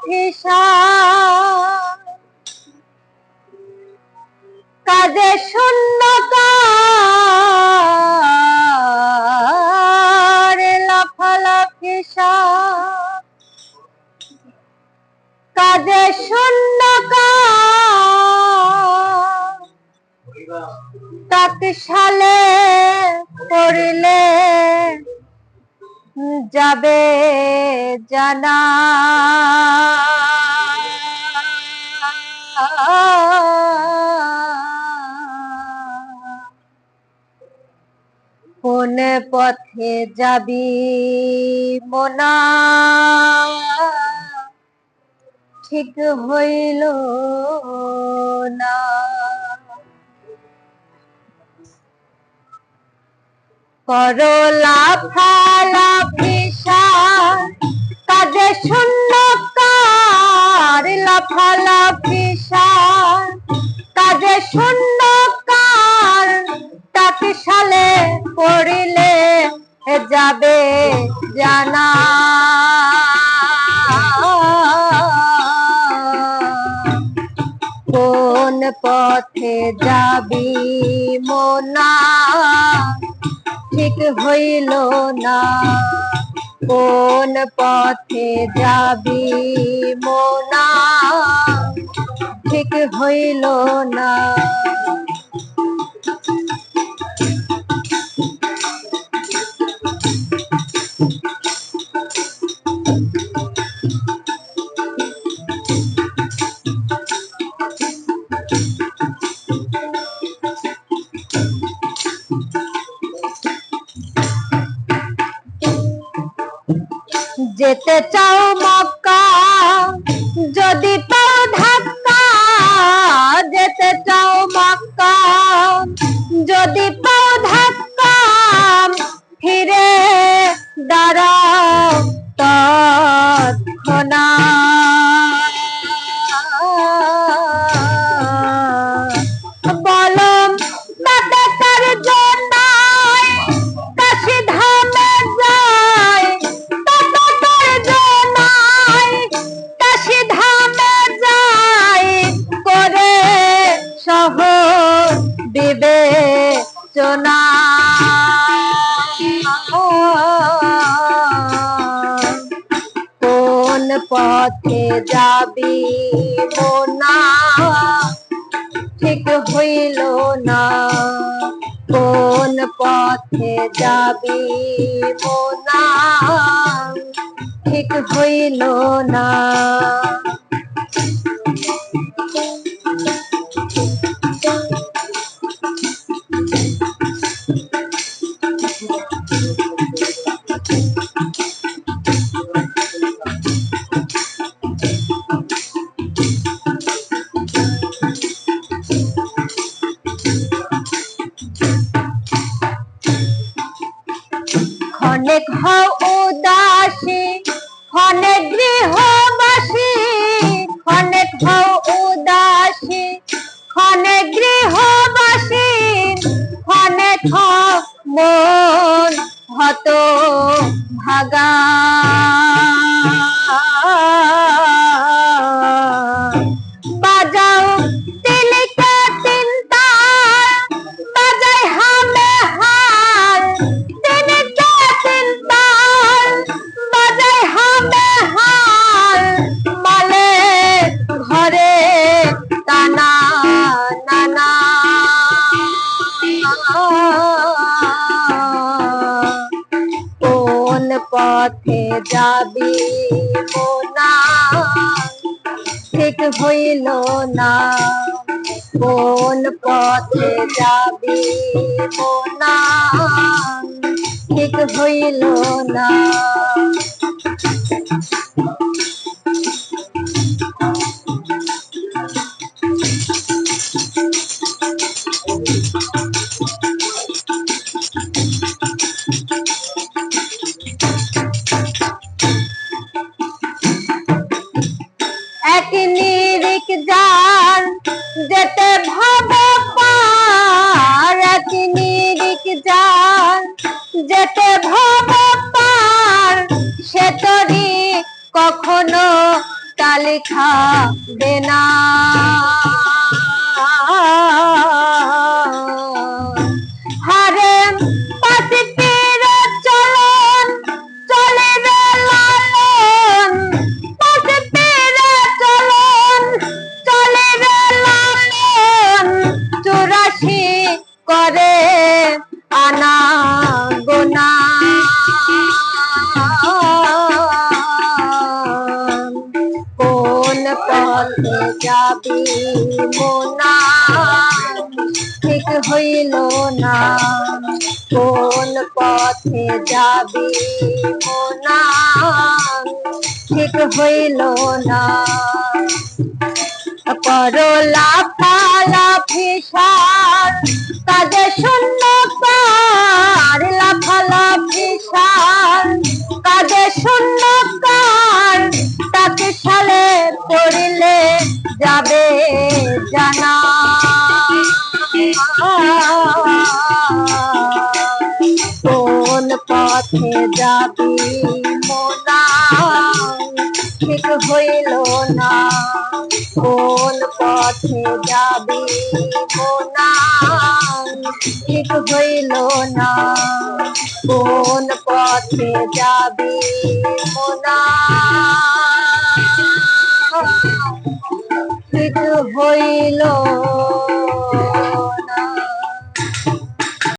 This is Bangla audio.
ফিসা কাজে শূন্যতার লাফালাফি কাজে শূন্যতার তাকশালে পড়িলে যাবে জানা কোন পথে যাবি মোনা ঠিক হইল না করলা ফালাফি কাজে শূন্যকার লাফালাফি কাজে শূন্যকার তাকশালে পড়িলে যাবে জানা কোন পথে যাবি মোনা ঠিক হইল না কোন পথে যাবি মোনা ঠিক হইল না যেতে চাও মক্কা যদি পাও ধাক্কা যেতে চাও মক্কা যদি পাও ধাক্কা ফিরে দাঁড়াও তৎক্ষণাৎ বলম তাতে তার জন্য কাশি ধামে যায় তাতে তার জন্য কাশি ধামে যায় করে সহ বিবেচনা কোন পথে যাবি মোনা ঠিক হইল না কোন পথে যাবি মোনা ঠিক হইল না ক্ষণে হও উদাসী ক্ষণে গৃহবাসী ক্ষণে হও উদাসী ক্ষণে গৃহবাসী ক্ষণে হও মন হত ভাগা বাজাও তিলিকা তিনতার বাজাই হামে হার তিলিকা তিনতার বাজাই হামে হার মালে ঘরে টানা নানা কোন পথে যাবি মোনা ঠিক হইল না কোন পথে যাবি মোনা ঠিক হইল না এক নিরিখ যার যেতে ভব পার এক নিরিখ যার যেতে ভব পার সে তরি কখনো তালি খাবে না। হারে পাশে পেরে চলন চলিবে লালন, পাশে পেরে চলন চলিবে লালন, 84 করে আনা গোনা। কোন পথে যাবি মোনা ঠিক হইল না, কোন পথে যাবি মোনা ঠিক হইল না। করলা পালা ফিসার কাজে শূন্য কার, লাফালা ফিসার কাজে শূন্য কার, তাকে সালে পড়িলে যাবে জানা। কোন পথে যাবি মোনা ঠিক হইল না, কোন পথে যাবি মোনা ঠিক হইল না, কোন পথে যাবি মোনা ঠিক হইল